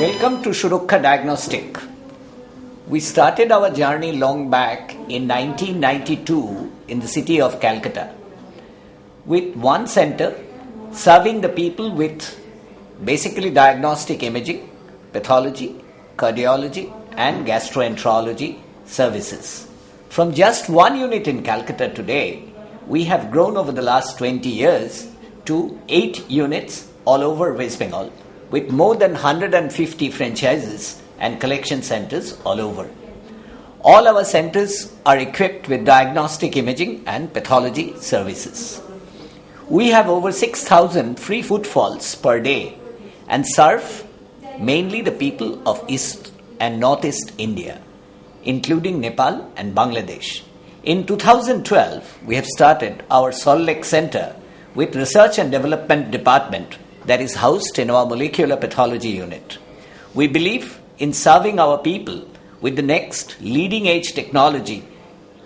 Welcome to Suraksha Diagnostic. We started our journey long back in 1992 in the city of Calcutta with one center serving the people with basically diagnostic imaging, pathology, cardiology and gastroenterology services. From just one unit in Calcutta today, we have grown over the last 20 years to 8 units all over West Bengal, with more than 150 franchises and collection centers all over. All our centers are equipped with diagnostic imaging and pathology services. We have over 6,000 free footfalls per day and serve mainly the people of East and Northeast India, including Nepal and Bangladesh. In 2012, we have started our Salt Lake Center with Research and Development Department that is housed in our molecular pathology unit. We believe in serving our people with the next leading edge technology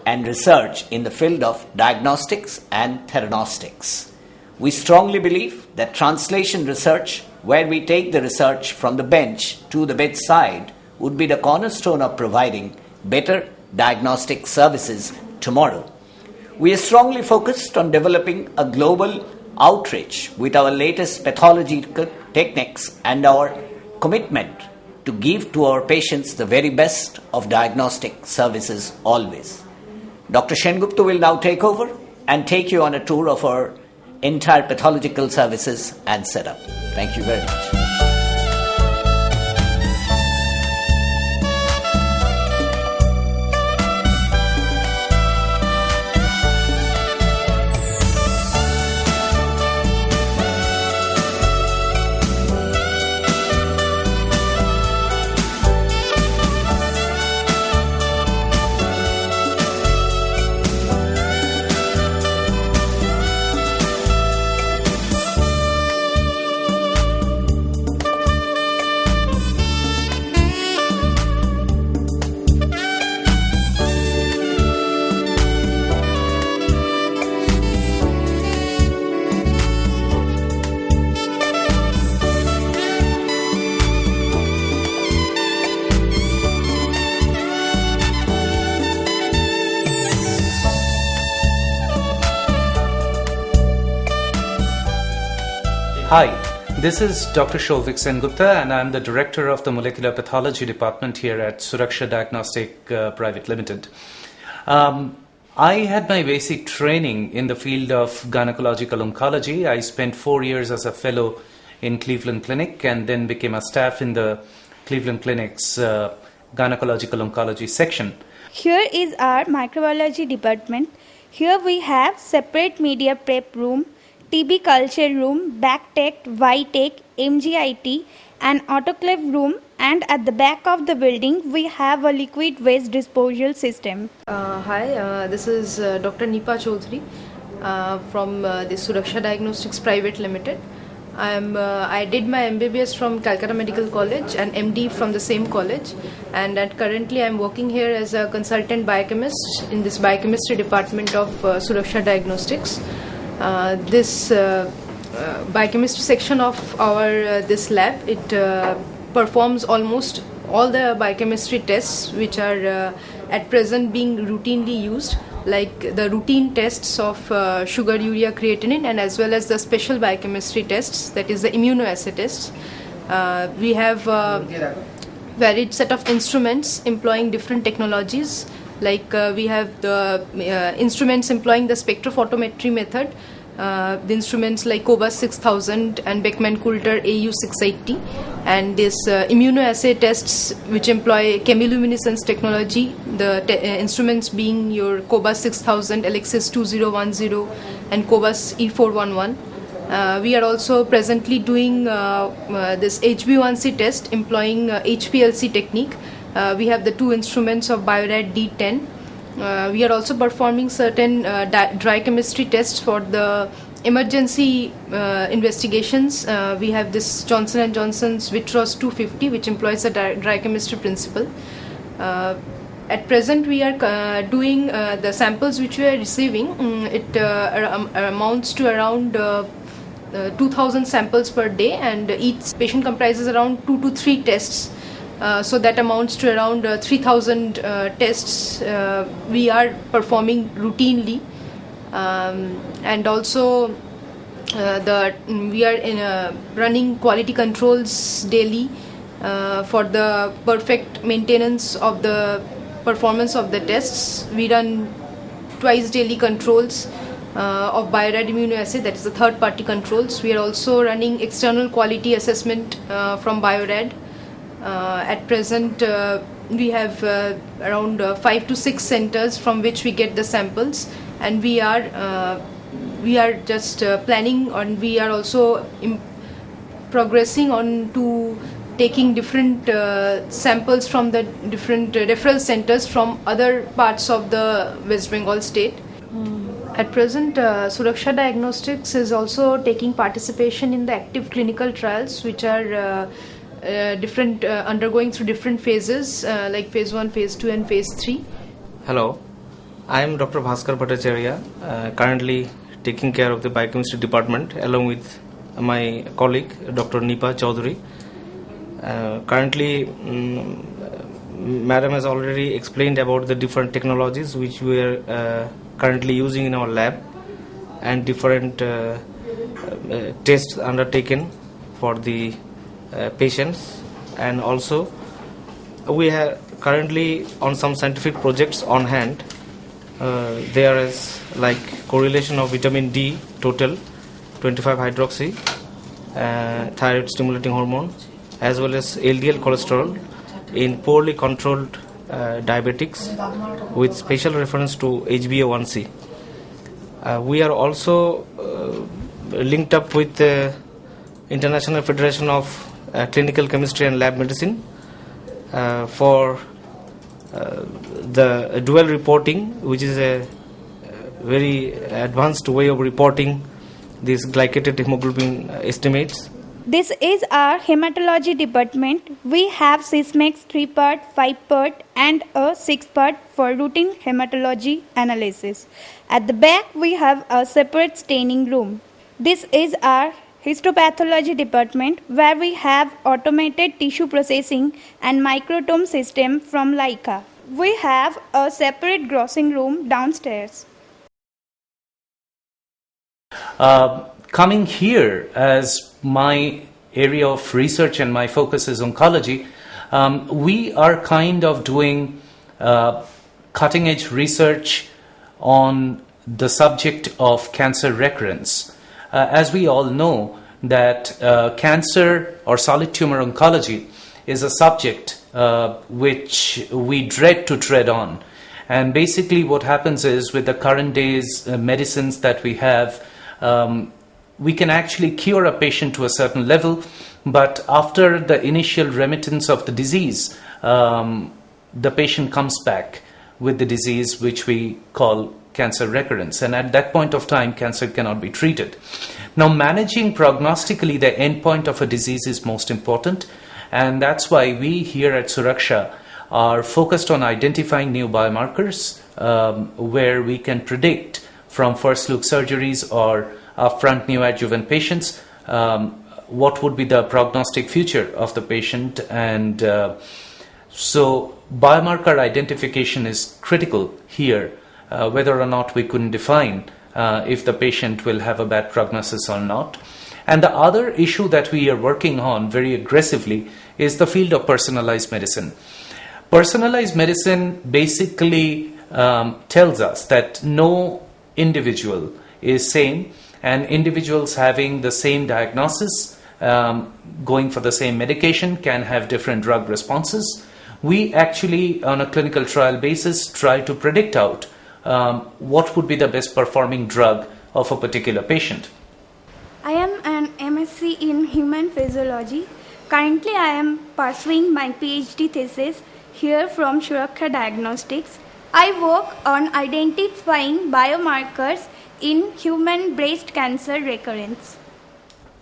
and research in the field of diagnostics and theranostics. We strongly believe that translation research, where we take the research from the bench to the bedside, would be the cornerstone of providing better diagnostic services tomorrow. We are strongly focused on developing a global outreach with our latest pathology techniques and our commitment to give to our patients the very best of diagnostic services always. Dr. Sengupta will now take over and take you on a tour of our entire pathological services and setup. Thank you very much. Hi, this is Dr. Suraksha Gupta and I'm the Director of the Molecular Pathology Department here at Suraksha Diagnostic Private Limited. I had my basic training in the field of gynecological oncology. I spent 4 years as a fellow in Cleveland Clinic and then became a staff in the Cleveland Clinic's gynecological oncology section. Here is our microbiology department. Here we have separate media prep room, TB culture room, Bactech, Vitech, MGIT and autoclave room, and at the back of the building we have a liquid waste disposal system. Hi, this is Dr. Nipa Chaudhary from the Suraksha Diagnostics Private Limited. I did my MBBS from Calcutta Medical College and MD from the same college, and currently I'm working here as a consultant biochemist in this biochemistry department of Suraksha Diagnostics. This biochemistry section of our this lab, it performs almost all the biochemistry tests which are at present being routinely used, like the routine tests of sugar, urea, creatinine, and as well as the special biochemistry tests, that is the immunoassay tests. We have varied set of instruments employing different technologies, like we have the instruments employing the spectrophotometry method, the instruments like Cobas 6000 and Beckman Coulter AU680, and this immunoassay tests which employ chemiluminescence technology, the instruments being your Cobas 6000, Alexis 2010 and Cobas E411. We are also presently doing this HbA1c test employing HPLC technique. We have the two instruments of Biorad D10. We are also performing certain dry chemistry tests for the emergency investigations. We have this Johnson & Johnson's Vitros 250, which employs a dry chemistry principle. At present, we are doing the samples which we are receiving. It amounts to around 2,000 samples per day, and each patient comprises around 2 to 3 tests. So that amounts to around 3,000 tests we are performing routinely, and also we are running quality controls daily for the perfect maintenance of the performance of the tests. We run twice daily controls of biorad immunoassay, that is the third party controls. We are also running external quality assessment from biorad. At present we have around 5 to 6 centers from which we get the samples, and we are just planning, and we are also progressing on to taking different samples from the different referral centers from other parts of the West Bengal state. At present, Suraksha Diagnostics is also taking participation in the active clinical trials, which are undergoing through different phases, like phase 1, phase 2 and phase 3. Hello, I am Dr. Bhaskar Bhattacharya, currently taking care of the biochemistry department along with my colleague Dr. Nipa Chaudhary. Currently, Madam has already explained about the different technologies which we are currently using in our lab, and different tests undertaken for the patients, and also we have currently on some scientific projects on hand. There is like correlation of vitamin D total 25 hydroxy thyroid stimulating hormone, as well as LDL cholesterol in poorly controlled diabetics with special reference to HbA1c. We are also linked up with the International Federation of Clinical Chemistry and Lab Medicine for the dual reporting, which is a very advanced way of reporting these glycated hemoglobin estimates. This is our hematology department. We have Sysmex 3-part, 5-part and a 6-part for routine hematology analysis. At the back we have a separate staining room. This is our histopathology department, where we have automated tissue processing and microtome system from Leica. We have a separate grossing room downstairs. Coming here, as my area of research and my focus is oncology, we are kind of doing cutting edge research on the subject of cancer recurrence. As we all know that cancer or solid tumor oncology is a subject which we dread to tread on. And basically what happens is, with the current days medicines that we have, we can actually cure a patient to a certain level, but after the initial remittance of the disease, the patient comes back with the disease which we call cancer recurrence, and at that point of time cancer cannot be treated. Now, managing prognostically the endpoint of a disease is most important, and that's why we here at Suraksha are focused on identifying new biomarkers where we can predict from first look surgeries or upfront neoadjuvant patients what would be the prognostic future of the patient. And so biomarker identification is critical here, whether or not we couldn't define if the patient will have a bad prognosis or not. And the other issue that we are working on very aggressively is the field of personalized medicine. Personalized medicine basically tells us that no individual is same, and individuals having the same diagnosis, going for the same medication, can have different drug responses. We actually, on a clinical trial basis, try to predict out what would be the best performing drug of a particular patient. I am an MSc in human physiology. Currently, I am pursuing my PhD thesis here from Suraksha Diagnostics. I work on identifying biomarkers in human breast cancer recurrence.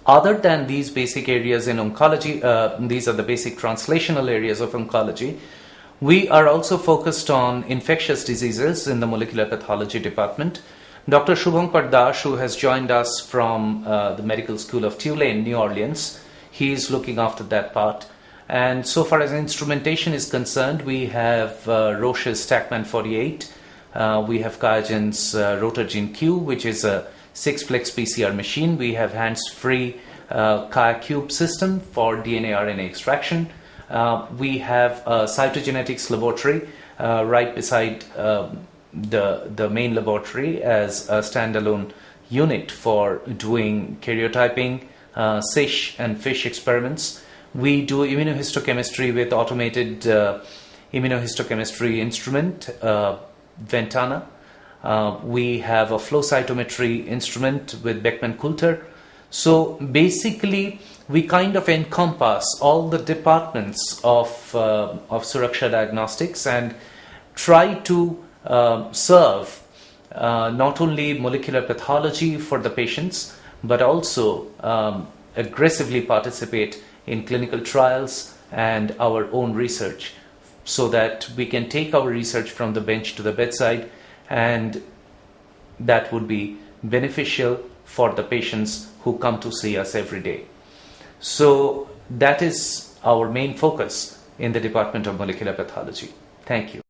Other than these basic areas in oncology, these are the basic translational areas of oncology, we are also focused on infectious diseases in the molecular pathology department. Dr. Shubhankar Das, who has joined us from the Medical School of Tulane, New Orleans, he is looking after that part. And so far as instrumentation is concerned, we have Roche's TACMAN 48, we have QIAGEN's Rotor-Gene Q, which is a 6-plex PCR machine. We have hands-free QIAcube system for DNA RNA extraction. We have a cytogenetics laboratory right beside the main laboratory as a standalone unit for doing karyotyping, SISH and FISH experiments. We do immunohistochemistry with automated immunohistochemistry instrument, Ventana. We have a flow cytometry instrument with Beckman Coulter. So basically, we kind of encompass all the departments of Suraksha Diagnostics and try to serve not only molecular pathology for the patients, but also aggressively participate in clinical trials and our own research, so that we can take our research from the bench to the bedside, and that would be beneficial for the patients who come to see us every day. So that is our main focus in the Department of Molecular Pathology. Thank you.